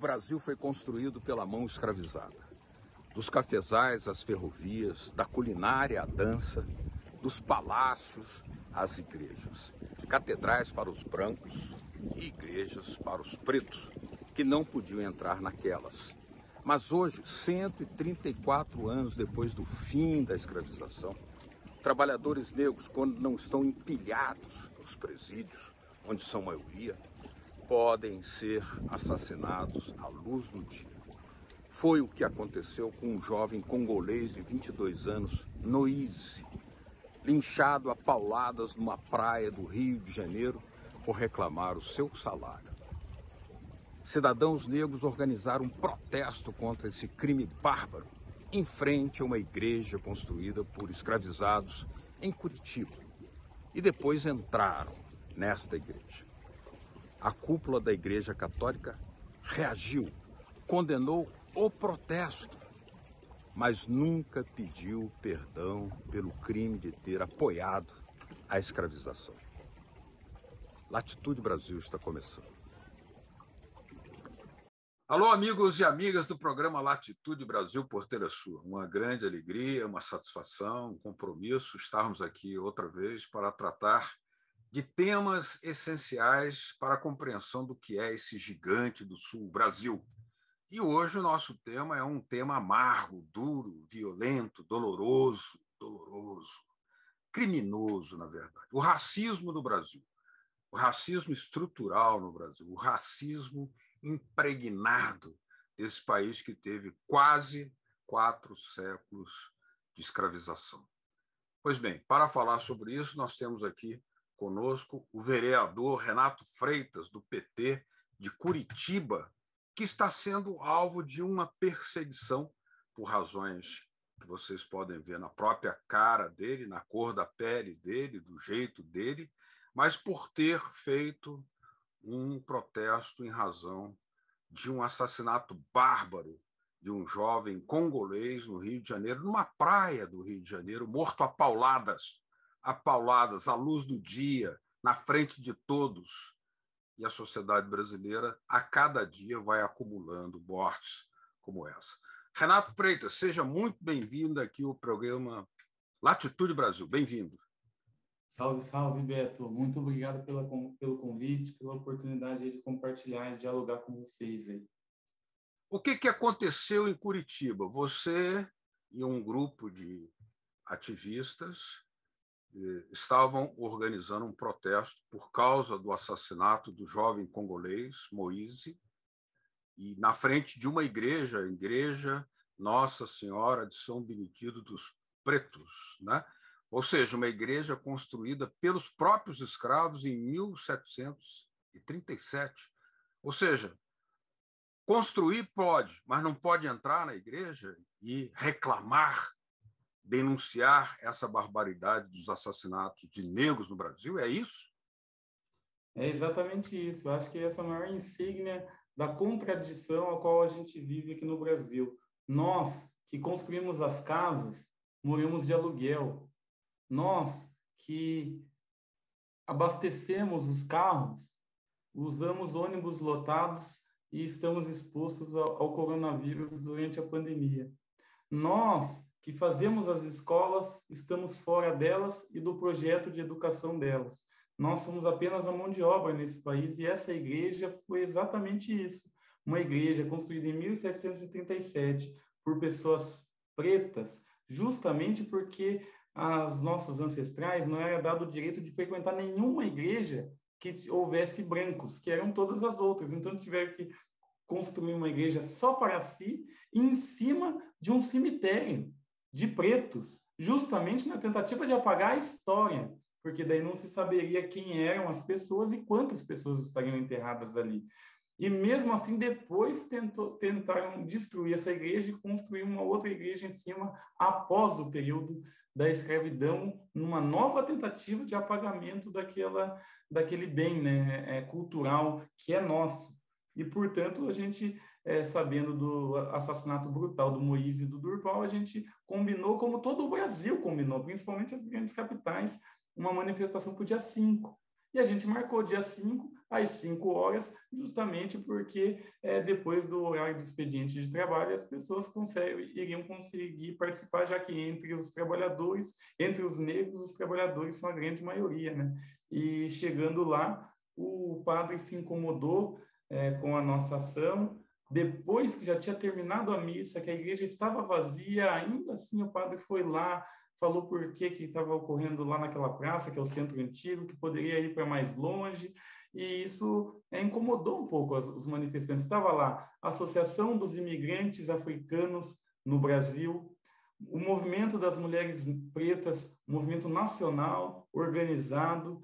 Brasil foi construído pela mão escravizada. Dos cafezais às ferrovias, da culinária à dança, dos palácios às igrejas. Catedrais para os brancos e igrejas para os pretos, que não podiam entrar naquelas. Mas hoje, 134 anos depois do fim da escravização, trabalhadores negros, quando não estão empilhados nos presídios, onde são maioria, podem ser assassinados à luz do dia. Foi o que aconteceu com um jovem congolês de 22 anos, Moise, linchado a pauladas numa praia do Rio de Janeiro por reclamar o seu salário. Cidadãos negros organizaram um protesto contra esse crime bárbaro em frente a uma igreja construída por escravizados em Curitiba. E depois entraram nesta igreja. A cúpula da Igreja Católica reagiu, condenou o protesto, mas nunca pediu perdão pelo crime de ter apoiado a escravização. Latitude Brasil está começando. Alô, amigos e amigas do programa Latitude Brasil por Telesur. Uma grande alegria, uma satisfação, um compromisso estarmos aqui outra vez para tratar de temas essenciais para a compreensão do que é esse gigante do Sul, o Brasil. E hoje o nosso tema é um tema amargo, duro, violento, doloroso, criminoso, na verdade. O racismo no Brasil, o racismo estrutural no Brasil, o racismo impregnado desse país que teve quase 4 séculos de escravização. Pois bem, para falar sobre isso, nós temos aqui conosco o vereador Renato Freitas, do PT de Curitiba, que está sendo alvo de uma perseguição por razões que vocês podem ver na própria cara dele, na cor da pele dele, do jeito dele, mas por ter feito um protesto em razão de um assassinato bárbaro de um jovem congolês no Rio de Janeiro, numa praia do Rio de Janeiro, morto a pauladas, à luz do dia, na frente de todos. E a sociedade brasileira, a cada dia, vai acumulando mortes como essa. Renato Freitas, seja muito bem-vindo aqui ao programa Latitude Brasil. Bem-vindo. Salve, salve, Beto. Muito obrigado pelo convite, pela oportunidade de compartilhar e dialogar com vocês aí. O que aconteceu em Curitiba? Você e um grupo de ativistas estavam organizando um protesto por causa do assassinato do jovem congolês, Moise, e na frente de uma igreja, a Igreja Nossa Senhora de São Benedito dos Pretos, né? Ou seja, uma igreja construída pelos próprios escravos em 1737. Ou seja, construir pode, mas não pode entrar na igreja e reclamar, denunciar essa barbaridade dos assassinatos de negros no Brasil? É isso? É exatamente isso. Eu acho que essa é a maior insígnia da contradição a qual a gente vive aqui no Brasil. Nós, que construímos as casas, moramos de aluguel. Nós, que abastecemos os carros, usamos ônibus lotados e estamos expostos ao coronavírus durante a pandemia. Nós, que fazemos as escolas, estamos fora delas e do projeto de educação delas. Nós somos apenas a mão de obra nesse país e essa igreja foi exatamente isso. Uma igreja construída em 1737 por pessoas pretas, justamente porque aos nossos ancestrais não era dado o direito de frequentar nenhuma igreja que houvesse brancos, que eram todas as outras. Então, tiveram que construir uma igreja só para si, em cima de um cemitério de pretos, justamente na tentativa de apagar a história, porque daí não se saberia quem eram as pessoas e quantas pessoas estariam enterradas ali. E mesmo assim, depois tentaram destruir essa igreja e construir uma outra igreja em cima após o período da escravidão, numa nova tentativa de apagamento daquele bem, né, cultural que é nosso. E, portanto, a gente, sabendo do assassinato brutal do Moise e do Durval, a gente combinou, como todo o Brasil combinou, principalmente as grandes capitais, uma manifestação para o dia 5. E a gente marcou dia 5 às 5 horas, justamente porque depois do horário do expediente de trabalho, as pessoas iriam conseguir participar, já que entre os trabalhadores, entre os negros, os trabalhadores são a grande maioria, né? E chegando lá, o padre se incomodou com a nossa ação. Depois que já tinha terminado a missa, que a igreja estava vazia, ainda assim o padre foi lá, falou por que estava ocorrendo lá naquela praça, que é o centro antigo, que poderia ir para mais longe, e isso incomodou um pouco os manifestantes. Estava lá a Associação dos Imigrantes Africanos no Brasil, o movimento das mulheres pretas, movimento nacional, organizado,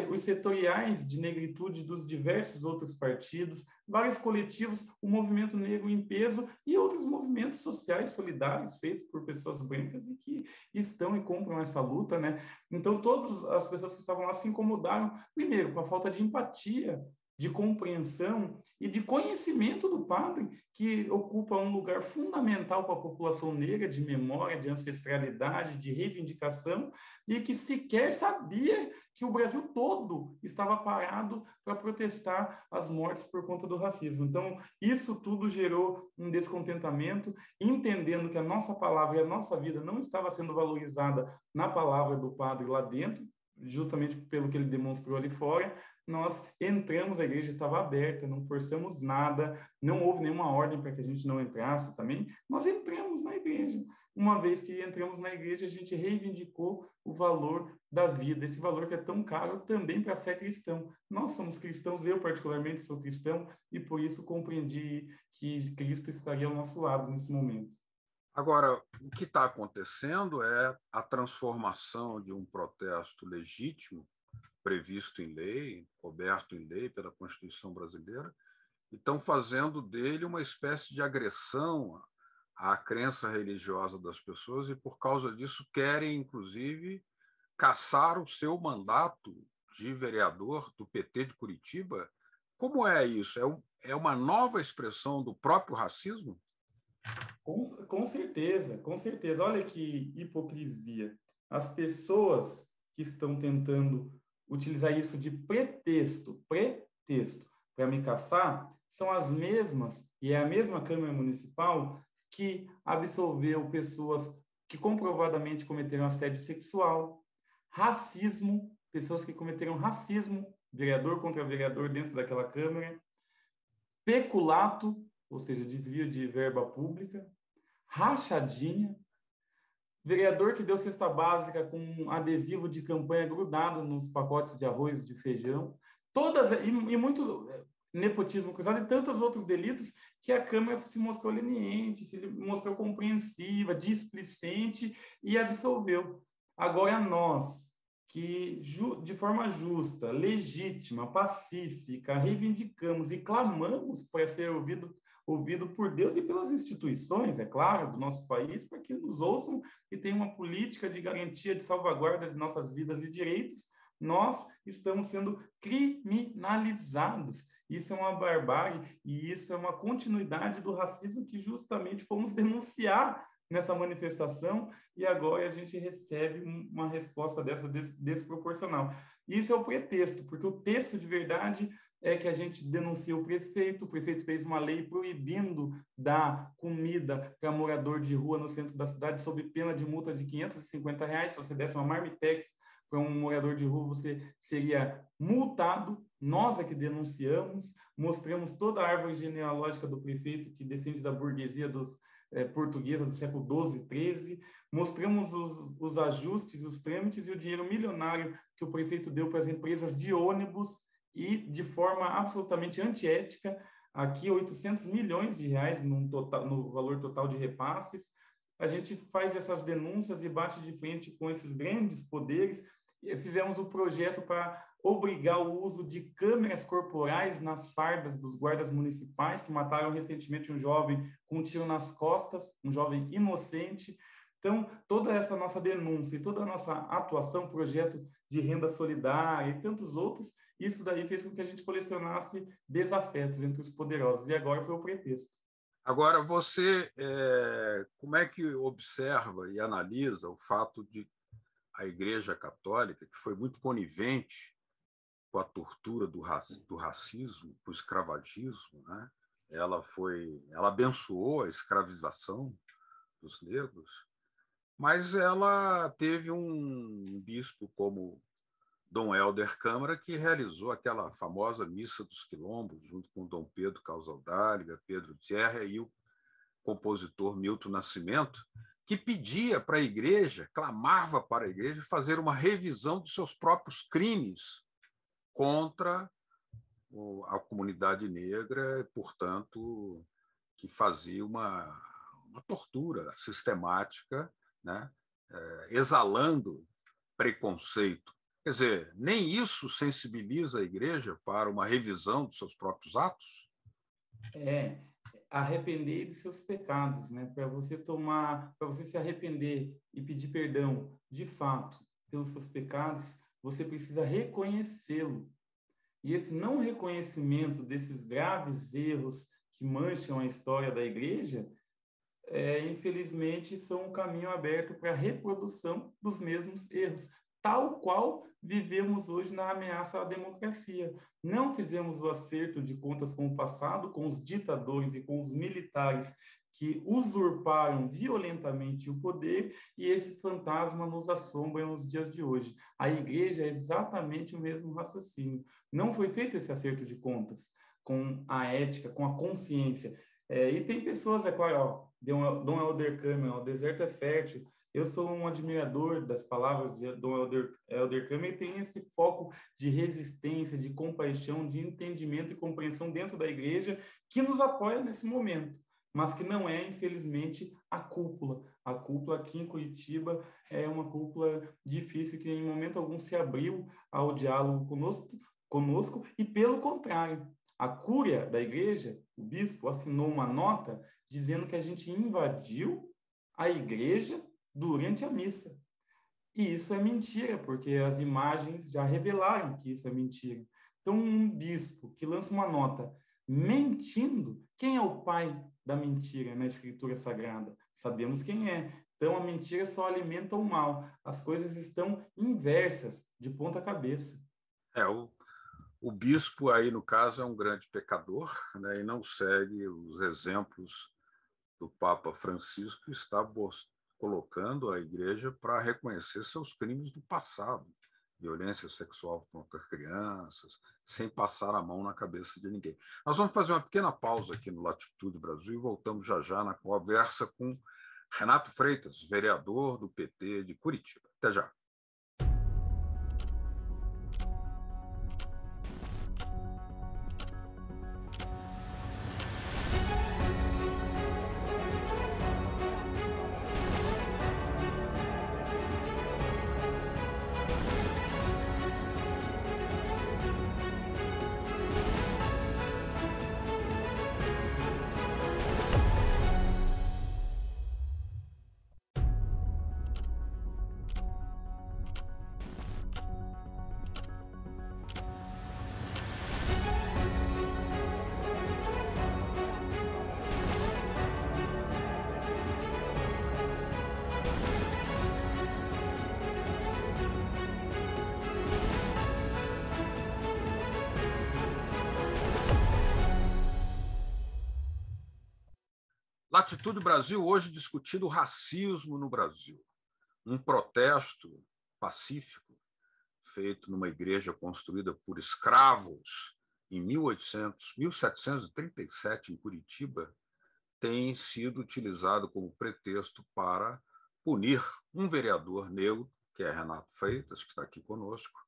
os setoriais de negritude dos diversos outros partidos, vários coletivos, o movimento negro em peso e outros movimentos sociais solidários feitos por pessoas brancas e que estão e compram essa luta, né? Então, todas as pessoas que estavam lá se incomodaram, primeiro, com a falta de empatia, de compreensão e de conhecimento do padre, que ocupa um lugar fundamental para a população negra, de memória, de ancestralidade, de reivindicação, e que sequer sabia que o Brasil todo estava parado para protestar as mortes por conta do racismo. Então, isso tudo gerou um descontentamento, entendendo que a nossa palavra e a nossa vida não estava sendo valorizada na palavra do padre lá dentro, justamente pelo que ele demonstrou ali fora. Nós entramos, a igreja estava aberta, não forçamos nada, não houve nenhuma ordem para que a gente não entrasse também. Nós entramos na igreja. Uma vez que entramos na igreja, a gente reivindicou o valor da vida, esse valor que é tão caro também para a fé cristã. Nós somos cristãos, eu particularmente sou cristão, e por isso compreendi que Cristo estaria ao nosso lado nesse momento. Agora, o que está acontecendo é a transformação de um protesto legítimo, previsto em lei, coberto em lei pela Constituição brasileira, e estão fazendo dele uma espécie de agressão à crença religiosa das pessoas e, por causa disso, querem, inclusive, cassar o seu mandato de vereador do PT de Curitiba. Como é isso? É uma nova expressão do próprio racismo? Com certeza, com certeza. Olha que hipocrisia. As pessoas que estão tentando utilizar isso de pretexto para me caçar, são as mesmas, e é a mesma Câmara Municipal que absolveu pessoas que comprovadamente cometeram assédio sexual, racismo, pessoas que cometeram racismo, vereador contra vereador dentro daquela Câmara, peculato, ou seja, desvio de verba pública, rachadinha, vereador que deu cesta básica com um adesivo de campanha grudado nos pacotes de arroz e de feijão, todas e muito nepotismo cruzado e tantos outros delitos que a Câmara se mostrou leniente, se mostrou compreensiva, displicente e absolveu. Agora nós, que de forma justa, legítima, pacífica, reivindicamos e clamamos para ser ouvido por Deus e pelas instituições, é claro, do nosso país, para que nos ouçam e tenham uma política de garantia de salvaguarda de nossas vidas e direitos, nós estamos sendo criminalizados. Isso é uma barbárie e isso é uma continuidade do racismo que justamente fomos denunciar nessa manifestação e agora a gente recebe uma resposta dessa desproporcional. Isso é o pretexto, porque o texto de verdade é que a gente denuncia o prefeito fez uma lei proibindo dar comida para morador de rua no centro da cidade sob pena de multa de R$ 550. Se você desse uma marmitex para um morador de rua, você seria multado. Nós é que denunciamos, mostramos toda a árvore genealógica do prefeito, que descende da burguesia portuguesa do século XII, XIII, mostramos os ajustes, os trâmites e o dinheiro milionário que o prefeito deu para as empresas de ônibus e de forma absolutamente antiética, aqui R$ 800 milhões no valor total de repasses. A gente faz essas denúncias e bate de frente com esses grandes poderes. Fizemos o projeto para obrigar o uso de câmeras corporais nas fardas dos guardas municipais, que mataram recentemente um jovem com um tiro nas costas, um jovem inocente. Então, toda essa nossa denúncia e toda a nossa atuação, projeto de renda solidária e tantos outros, isso daí fez com que a gente colecionasse desafetos entre os poderosos. E agora foi o pretexto. Agora, você como é que observa e analisa o fato de a Igreja Católica, que foi muito conivente com a tortura do racismo, com o escravagismo, né? Ela abençoou a escravização dos negros, mas ela teve um bispo como Dom Helder Câmara, que realizou aquela famosa Missa dos Quilombos, junto com Dom Pedro Casaldáliga, Pedro Tierra e o compositor Milton Nascimento, que pedia para a igreja, clamava para a igreja fazer uma revisão dos seus próprios crimes contra a comunidade negra, portanto, que fazia uma tortura sistemática, né? Exalando preconceito. Quer dizer, nem isso sensibiliza a igreja para uma revisão dos seus próprios atos? Arrepender de seus pecados, né? Para você se arrepender e pedir perdão, de fato, pelos seus pecados, você precisa reconhecê-lo. E esse não reconhecimento desses graves erros que mancham a história da igreja, infelizmente, são um caminho aberto para a reprodução dos mesmos erros, tal qual vivemos hoje na ameaça à democracia. Não fizemos o acerto de contas com o passado, com os ditadores e com os militares que usurparam violentamente o poder, e esse fantasma nos assombra nos dias de hoje. A igreja é exatamente o mesmo raciocínio. Não foi feito esse acerto de contas com a ética, com a consciência. E tem pessoas, é claro, ó, Dom Helder Câmara, o deserto é fértil. Eu sou um admirador das palavras de Dom Helder Câmara e tem esse foco de resistência, de compaixão, de entendimento e compreensão dentro da igreja que nos apoia nesse momento, mas que não é, infelizmente, a cúpula. A cúpula aqui em Curitiba é uma cúpula difícil que em momento algum se abriu ao diálogo conosco e, pelo contrário, a cúria da igreja, o bispo, assinou uma nota dizendo que a gente invadiu a igreja durante a missa. E isso é mentira, porque as imagens já revelaram que isso é mentira. Então, um bispo que lança uma nota mentindo, quem é o pai da mentira na Escritura Sagrada? Sabemos quem é. Então, a mentira só alimenta o mal. As coisas estão inversas, de ponta cabeça. O bispo aí, no caso, é um grande pecador, né, e não segue os exemplos do Papa Francisco, que está colocando a igreja para reconhecer seus crimes do passado, violência sexual contra crianças, sem passar a mão na cabeça de ninguém. Nós vamos fazer uma pequena pausa aqui no Latitude Brasil e voltamos já na conversa com Renato Freitas, vereador do PT de Curitiba. Até já. Latitude Brasil, hoje discutindo o racismo no Brasil. Um protesto pacífico feito numa igreja construída por escravos em 1737, em Curitiba, tem sido utilizado como pretexto para punir um vereador negro, que é Renato Freitas, que está aqui conosco,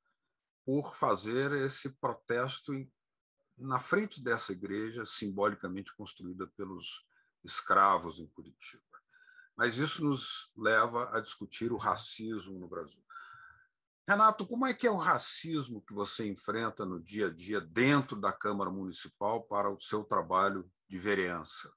por fazer esse protesto na frente dessa igreja simbolicamente construída pelos escravos em Curitiba. Mas isso nos leva a discutir o racismo no Brasil. Renato, como é que é o racismo que você enfrenta no dia a dia dentro da Câmara Municipal para o seu trabalho de vereança?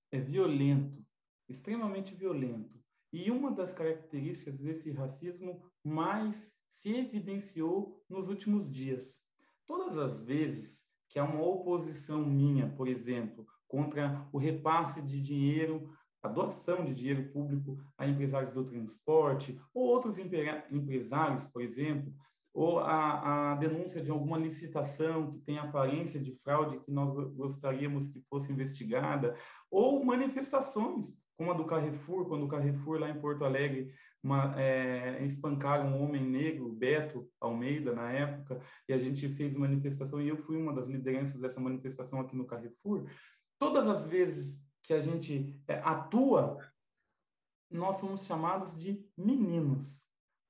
É violento, extremamente violento. E uma das características desse racismo mais se evidenciou nos últimos dias. Todas as vezes que há uma oposição minha, por exemplo, contra o repasse de dinheiro, a doação de dinheiro público a empresários do transporte ou outros empresários, por exemplo, ou a denúncia de alguma licitação que tem aparência de fraude que nós gostaríamos que fosse investigada, ou manifestações, como a do Carrefour, quando o Carrefour, lá em Porto Alegre, espancaram um homem negro, Beto Almeida, na época, e a gente fez manifestação, e eu fui uma das lideranças dessa manifestação aqui no Carrefour. Todas as vezes que a gente atua, nós somos chamados de meninos,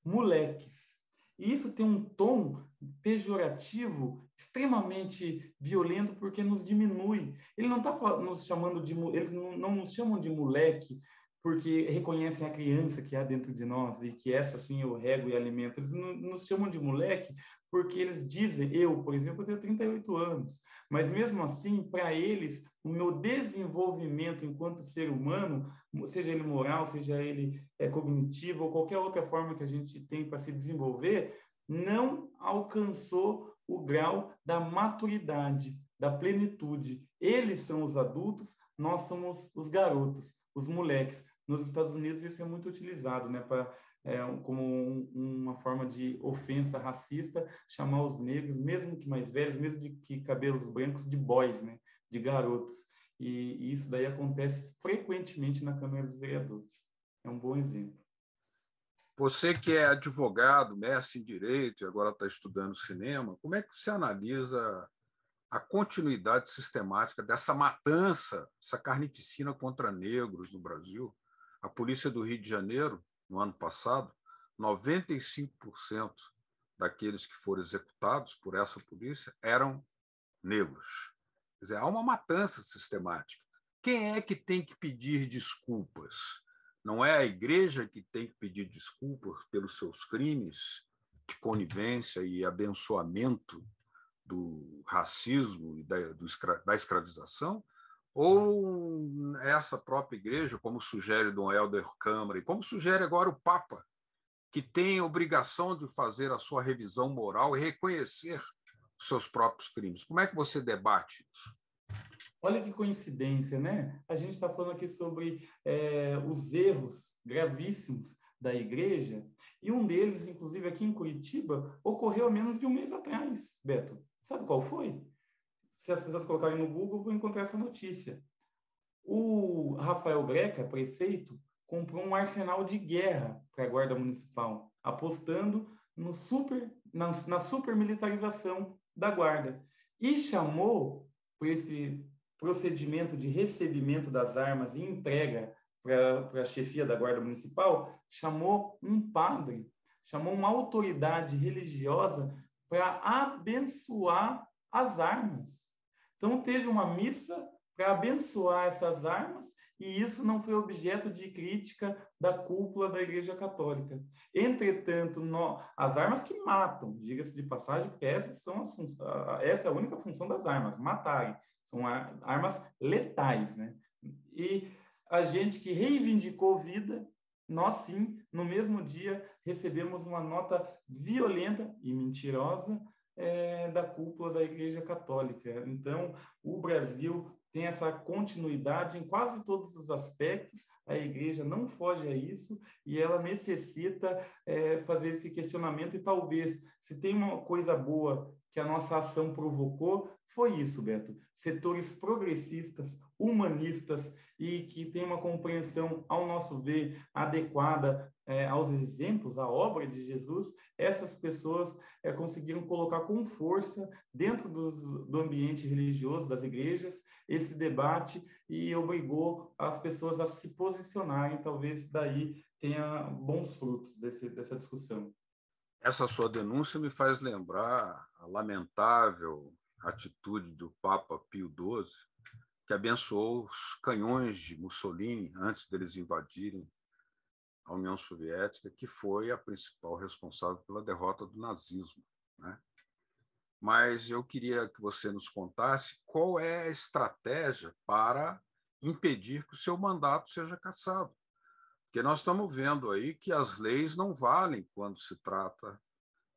moleques. E isso tem um tom pejorativo, extremamente violento, porque nos diminui. Ele não está nos chamando de, eles não nos chamam de moleque porque reconhecem a criança que há dentro de nós e que essa sim eu rego e alimento. Eles nos chamam de moleque porque eles dizem, eu, por exemplo, eu tenho 38 anos, mas mesmo assim, para eles, o meu desenvolvimento enquanto ser humano, seja ele moral, seja ele cognitivo, ou qualquer outra forma que a gente tem para se desenvolver, não alcançou o grau da maturidade, da plenitude. Eles são os adultos, nós somos os garotos, os moleques. Nos Estados Unidos isso é muito utilizado, né, como uma forma de ofensa racista, chamar os negros, mesmo que mais velhos, mesmo de que cabelos brancos, de boys, né, de garotos. E isso daí acontece frequentemente na Câmara dos Vereadores. É um bom exemplo. Você que é advogado, mestre em Direito e agora está estudando cinema, como é que você analisa a continuidade sistemática dessa matança, essa carnificina contra negros no Brasil? A Polícia do Rio de Janeiro, no ano passado, 95% daqueles que foram executados por essa polícia eram negros. Quer dizer, há uma matança sistemática. Quem é que tem que pedir desculpas? Não é a igreja que tem que pedir desculpas pelos seus crimes de conivência e abençoamento do racismo e da escravização? Ou essa própria igreja, como sugere Dom Helder Câmara, e como sugere agora o Papa, que tem a obrigação de fazer a sua revisão moral e reconhecer os seus próprios crimes? Como é que você debate isso? Olha que coincidência, né? A gente está falando aqui sobre os erros gravíssimos da igreja, e um deles, inclusive aqui em Curitiba, ocorreu há menos de um mês atrás, Beto. Sabe qual foi? Se as pessoas colocarem no Google, vão encontrar essa notícia. O Rafael Greca, prefeito, comprou um arsenal de guerra para a Guarda Municipal, apostando na supermilitarização da Guarda. E chamou, por esse procedimento de recebimento das armas e entrega para a chefia da Guarda Municipal, chamou um padre, chamou uma autoridade religiosa para abençoar as armas. Então, teve uma missa para abençoar essas armas, e isso não foi objeto de crítica da cúpula da Igreja Católica. Entretanto, as armas que matam, diga-se de passagem, porque essa é a única função das armas, matarem. São armas letais, né? E a gente que reivindicou vida, nós sim, no mesmo dia, recebemos uma nota violenta e mentirosa da cúpula da Igreja Católica. Então, o Brasil tem essa continuidade em quase todos os aspectos, a igreja não foge a isso e ela necessita fazer esse questionamento, e talvez, se tem uma coisa boa que a nossa ação provocou, foi isso, Beto. Setores progressistas, humanistas e que têm uma compreensão, ao nosso ver, adequada aos exemplos, à obra de Jesus, essas pessoas conseguiram colocar com força dentro do ambiente religioso, das igrejas, esse debate, e obrigou as pessoas a se posicionarem. Talvez daí tenha bons frutos dessa discussão. Essa sua denúncia me faz lembrar a lamentável atitude do Papa Pio XII, que abençoou os canhões de Mussolini antes deles invadirem a União Soviética, que foi a principal responsável pela derrota do nazismo, né? Mas eu queria que você nos contasse qual é a estratégia para impedir que o seu mandato seja cassado. Porque nós estamos vendo aí que as leis não valem quando se trata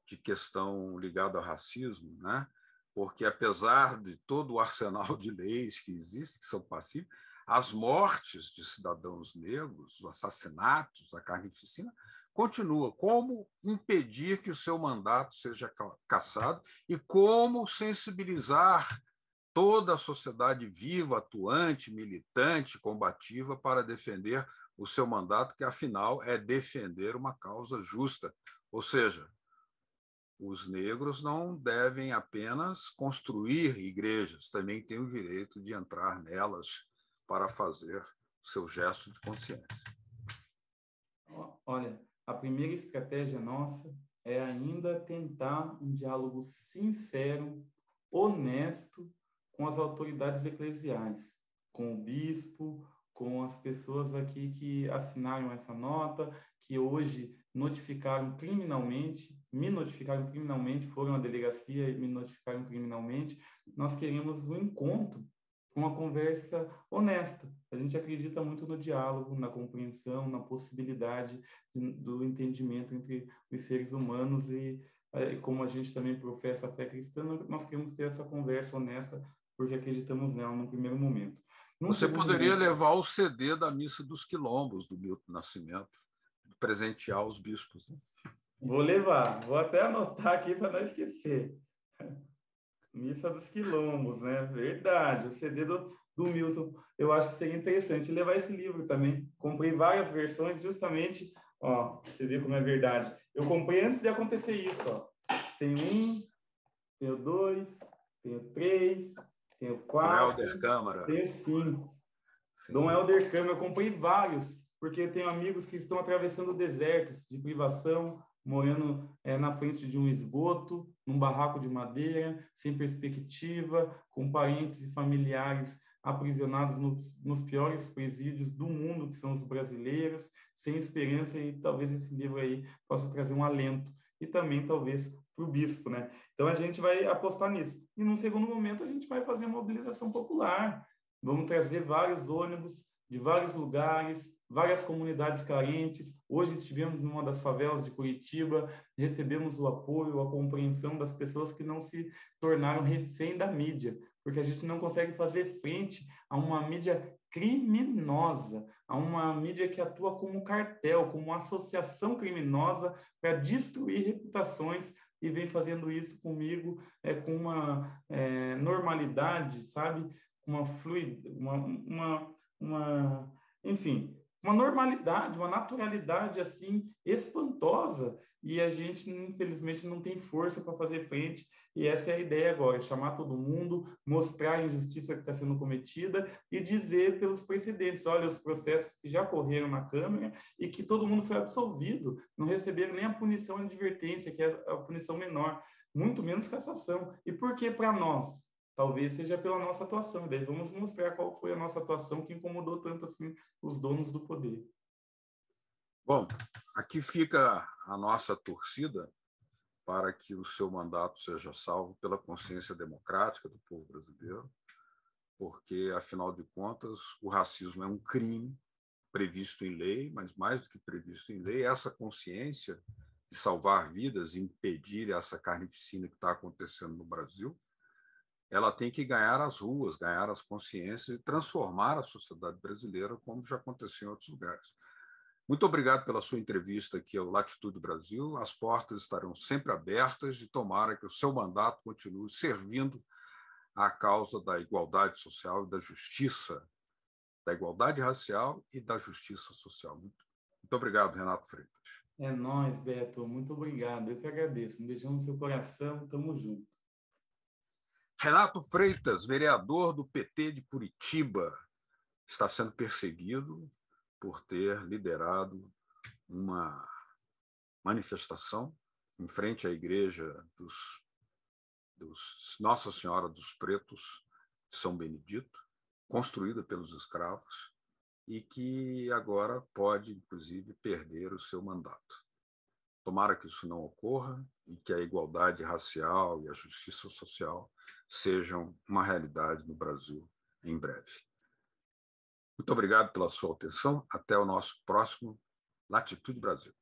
de questão ligada ao racismo, né? Porque, apesar de todo o arsenal de leis que existe, que são passíveis, as mortes de cidadãos negros, os assassinatos, a carnificina, continua. Como impedir que o seu mandato seja cassado e como sensibilizar toda a sociedade viva, atuante, militante, combativa para defender o seu mandato, que, afinal, é defender uma causa justa. Ou seja, os negros não devem apenas construir igrejas, também têm o direito de entrar nelas para fazer seu gesto de consciência. Olha, a primeira estratégia nossa é ainda tentar um diálogo sincero, honesto com as autoridades eclesiais, com o bispo, com as pessoas aqui que assinaram essa nota, que hoje me notificaram criminalmente, foram à delegacia e me notificaram criminalmente. Nós queremos um encontro, uma conversa honesta. A gente acredita muito no diálogo, na compreensão, na possibilidade do entendimento entre os seres humanos e como a gente também professa a fé cristã, nós queremos ter essa conversa honesta porque acreditamos nela no primeiro momento. Você poderia levar o CD da Missa dos Quilombos, do Milton Nascimento, presentear os bispos. Né? Vou levar, vou até anotar aqui para não esquecer. Missa dos Quilombos, né? Verdade, o CD do Milton. Eu acho que seria interessante levar esse livro também. Comprei várias versões justamente, ó, você vê como é verdade. Eu comprei antes de acontecer isso, ó. Tem 1, tenho 2, tenho 3, tenho 4, Helder Câmara. tenho 5. Dom Helder Câmara, eu comprei vários, porque eu tenho amigos que estão atravessando desertos de privação, morando na frente de um esgoto, num barraco de madeira, sem perspectiva, com parentes e familiares aprisionados nos piores presídios do mundo, que são os brasileiros, sem esperança, e talvez esse livro aí possa trazer um alento, e também talvez para o bispo, né? Então a gente vai apostar nisso. E num segundo momento a gente vai fazer uma mobilização popular. Vamos trazer vários ônibus de vários lugares, várias comunidades carentes. Hoje estivemos numa das favelas de Curitiba, recebemos o apoio, a compreensão das pessoas que não se tornaram refém da mídia, porque a gente não consegue fazer frente a uma mídia criminosa, a uma mídia que atua como cartel, como uma associação criminosa para destruir reputações, e vem fazendo isso comigo com uma normalidade, sabe? Uma fluidez, enfim, uma normalidade, uma naturalidade assim espantosa, e a gente infelizmente não tem força para fazer frente, e essa é a ideia agora, chamar todo mundo, mostrar a injustiça que está sendo cometida e dizer pelos precedentes, olha, os processos que já correram na Câmara e que todo mundo foi absolvido, não receberam nem a punição de advertência, que é a punição menor, muito menos cassação. E por que para nós? Talvez seja pela nossa atuação. Daí vamos mostrar qual foi a nossa atuação que incomodou tanto assim os donos do poder. Bom, aqui fica a nossa torcida para que o seu mandato seja salvo pela consciência democrática do povo brasileiro, porque, afinal de contas, o racismo é um crime previsto em lei, mas mais do que previsto em lei, essa consciência de salvar vidas e impedir essa carnificina que está acontecendo no Brasil, ela tem que ganhar as ruas, ganhar as consciências e transformar a sociedade brasileira, como já aconteceu em outros lugares. Muito obrigado pela sua entrevista aqui ao Latitude Brasil. As portas estarão sempre abertas e tomara que o seu mandato continue servindo à causa da igualdade social e da justiça, da igualdade racial e da justiça social. Muito obrigado, Renato Freitas. É nóis, Beto. Muito obrigado. Eu que agradeço. Um beijão no seu coração. Tamo junto. Renato Freitas, vereador do PT de Curitiba, está sendo perseguido por ter liderado uma manifestação em frente à igreja dos Nossa Senhora dos Pretos de São Benedito, construída pelos escravos, e que agora pode, inclusive, perder o seu mandato. Tomara que isso não ocorra e que a igualdade racial e a justiça social sejam uma realidade no Brasil em breve. Muito obrigado pela sua atenção. Até o nosso próximo Latitude Brasil.